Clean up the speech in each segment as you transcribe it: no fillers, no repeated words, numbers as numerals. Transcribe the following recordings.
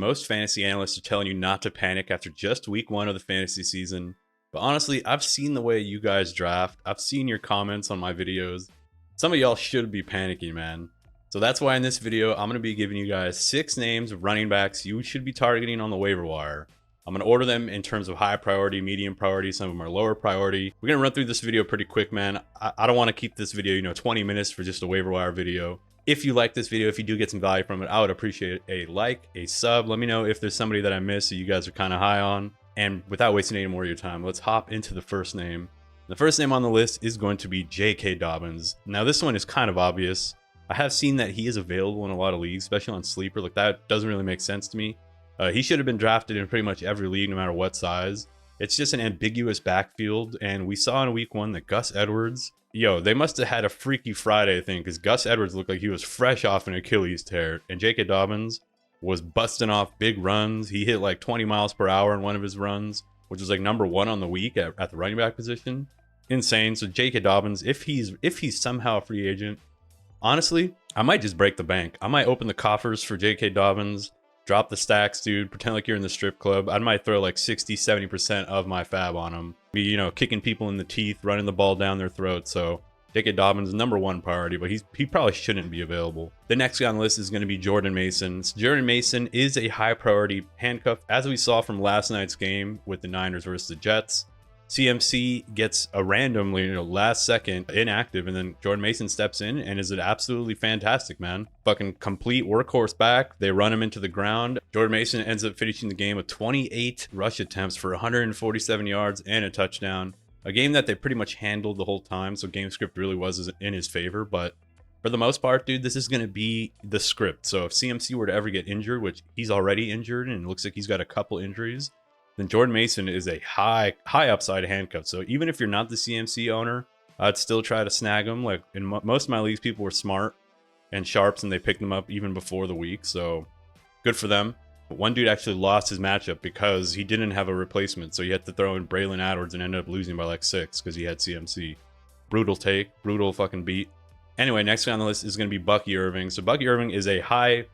most fantasy analysts are telling you not to panic after just week 1 of the fantasy season. But honestly, I've seen the way you guys draft. I've seen your comments on my videos. Some of y'all should be panicking, man. So that's why in this video, I'm going to be giving you guys 6 names of running backs you should be targeting on the waiver wire. I'm going to order them in terms of high priority, medium priority. Some of them are lower priority. We're going to run through this video pretty quick, man. I don't want to keep this video, 20 minutes for just a waiver wire video. If you like this video, if you do get some value from it, I would appreciate a like, a sub. Let me know if there's somebody that I missed that you guys are kind of high on. And without wasting any more of your time, let's hop into the first name. The first name on the list is going to be J.K. Dobbins. Now, this one is kind of obvious. I have seen that he is available in a lot of leagues, especially on Sleeper. Like, that doesn't really make sense to me. He should have been drafted in pretty much every league, no matter what size. It's just an ambiguous backfield, and we saw in week 1 that Gus Edwards, they must have had a Freaky Friday thing, because Gus Edwards looked like he was fresh off an Achilles tear, and J.K. Dobbins was busting off big runs. He hit like 20 miles per hour in one of his runs, which was like number 1 on the week at the running back position. Insane. So J.K. Dobbins, if he's somehow a free agent, honestly, I might just break the bank. I might open the coffers for J.K. Dobbins, drop the stacks, dude, pretend like you're in the strip club. I might throw like 60-70% of my fab on him. Be, kicking people in the teeth, running the ball down their throat. So J.K. Dobbins is number 1 priority, but he probably shouldn't be available. The next guy on the list is going to be Jordan Mason. So Jordan Mason is a high priority handcuff, as we saw from last night's game with the Niners versus the Jets. CMC gets a randomly, last second inactive, and then Jordan Mason steps in and is absolutely fantastic, man. Fucking complete workhorse back. They run him into the ground. Jordan Mason ends up finishing the game with 28 rush attempts for 147 yards and a touchdown. A game that they pretty much handled the whole time, so game script really was in his favor. But for the most part, dude, this is going to be the script. So if CMC were to ever get injured, which he's already injured and it looks like he's got a couple injuries, then Jordan Mason is a high upside handcuff. So even if you're not the CMC owner, I'd still try to snag him. Like in most of my leagues, people were smart and sharps and they picked them up even before the week. So good for them. One dude actually lost his matchup because he didn't have a replacement. So he had to throw in Braylon Edwards and ended up losing by like 6 because he had CMC. Brutal take, brutal fucking beat. Anyway, next guy on the list is going to be Bucky Irving. So Bucky Irving is a high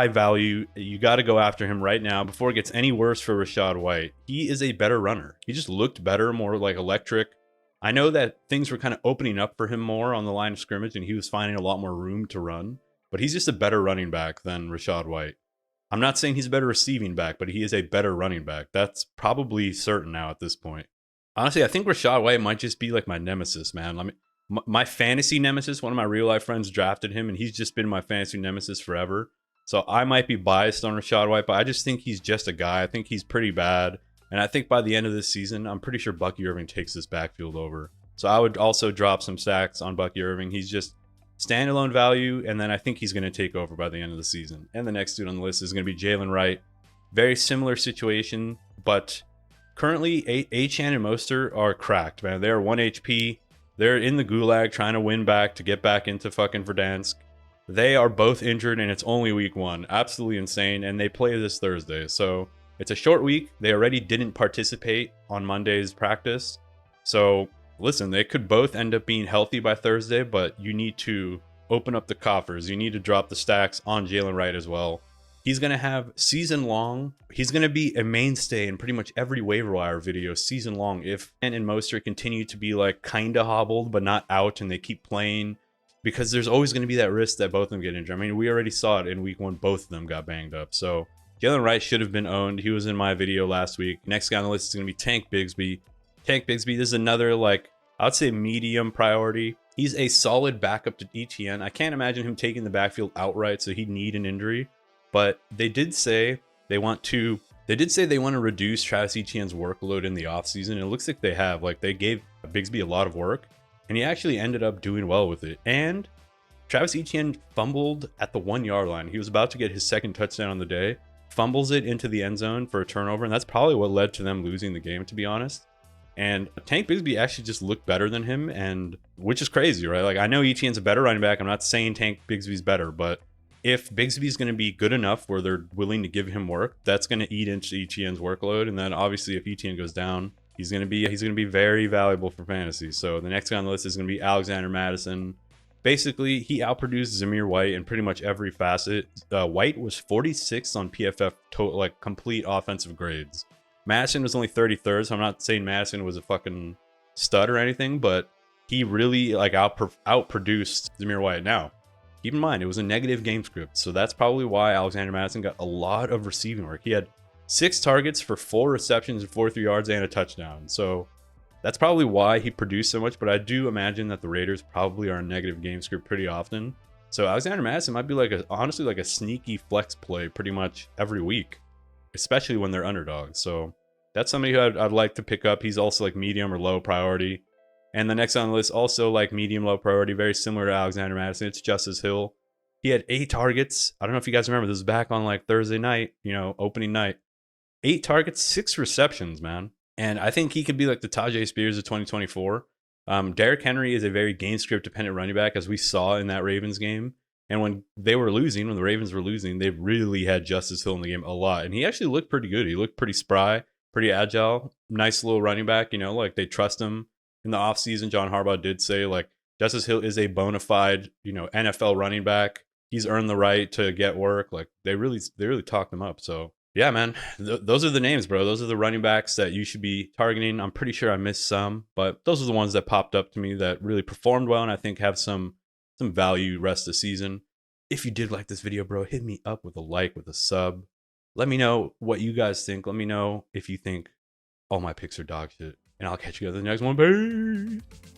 value. You got to go after him right now before it gets any worse for Rachaad White. He is a better runner. He just looked better, more like electric. I know that things were kind of opening up for him more on the line of scrimmage and he was finding a lot more room to run, but he's just a better running back than Rachaad White. I'm not saying he's a better receiving back, but he is a better running back. That's probably certain now at this point. Honestly, I think Rachaad White might just be like my nemesis, man. My fantasy nemesis, one of my real life friends drafted him and he's just been my fantasy nemesis forever. So I might be biased on Rachaad White, but I just think he's just a guy. I think he's pretty bad. And I think by the end of this season, I'm pretty sure Bucky Irving takes this backfield over. So I would also drop some stacks on Bucky Irving. He's just standalone value, and then I think he's going to take over by the end of the season. And the next dude on the list is going to be Jaylen Wright. Very similar situation, but currently Achane and Mostert are cracked, man. They're 1 HP. They're in the gulag trying to win back to get back into fucking Verdansk. They are both injured, and it's only week 1. Absolutely insane, and they play this Thursday. So it's a short week. They already didn't participate on Monday's practice. So listen, they could both end up being healthy by Thursday, but you need to open up the coffers. You need to drop the stacks on Jaylen Wright as well. He's going to have season long. He's going to be a mainstay in pretty much every waiver wire video season long. If and Mostert continue to be like kind of hobbled, but not out, and they keep playing, because there's always going to be that risk that both of them get injured. I mean, we already saw it in week 1. Both of them got banged up. So Jaylen Wright should have been owned. He was in my video last week. Next guy on the list is going to be Tank Bigsby. Tank Bigsby, this is another, I'd say medium priority. He's a solid backup to ETN. I can't imagine him taking the backfield outright, so he'd need an injury. But they did say they want to reduce Travis Etienne's workload in the offseason. And it looks like they have. They gave Bigsby a lot of work, and he actually ended up doing well with it. And Travis Etienne fumbled at the 1-yard line. He was about to get his second touchdown on the day, fumbles it into the end zone for a turnover, and that's probably what led to them losing the game, to be honest. And Tank Bigsby actually just looked better than him, and which is crazy, right? I know Etienne's a better running back. I'm not saying Tank Bigsby's better, but if Bigsby's going to be good enough where they're willing to give him work, that's going to eat into Etienne's workload. And then obviously if Etienne goes down, he's going to be very valuable for fantasy. So the next guy on the list is going to be Alexander Mattison. Basically, he outproduced Zamir White in pretty much every facet. White was 46th on PFF total, like complete offensive grades. Mattison was only 33rd, so I'm not saying Mattison was a fucking stud or anything, but he really like outproduced Zamir White. Now, keep in mind, it was a negative game script, so that's probably why Alexander Mattison got a lot of receiving work. He had 6 targets for 4 receptions and 43 yards and a touchdown. So that's probably why he produced so much, but I do imagine that the Raiders probably are a negative game script pretty often. So Alexander Mattison might be like honestly like a sneaky flex play pretty much every week, especially when they're underdogs. So that's somebody who I'd like to pick up. He's also like medium or low priority. And the next on the list, also like medium low priority, very similar to Alexander Mattison. It's Justice Hill. He had 8 targets. I don't know if you guys remember, this was back on like Thursday night, opening night. 8 targets, 6 receptions, man. And I think he could be like the Tajay Spears of 2024. Derrick Henry is a very game script dependent running back, as we saw in that Ravens game. And when they were losing, when the Ravens were losing, they really had Justice Hill in the game a lot. And he actually looked pretty good. He looked pretty spry, pretty agile, nice little running back, like they trust him. In the offseason, John Harbaugh did say like Justice Hill is a bona fide, NFL running back. He's earned the right to get work. Like they really talked him up. So yeah, man, those are the names, bro. Those are the running backs that you should be targeting. I'm pretty sure I missed some, but those are the ones that popped up to me that really performed well and I think have some value rest of the season. If you did like this video, bro, hit me up with a like, with a sub. Let me know what you guys think. Let me know if you think all my picks are dog shit. And I'll catch you guys in the next one. Bye.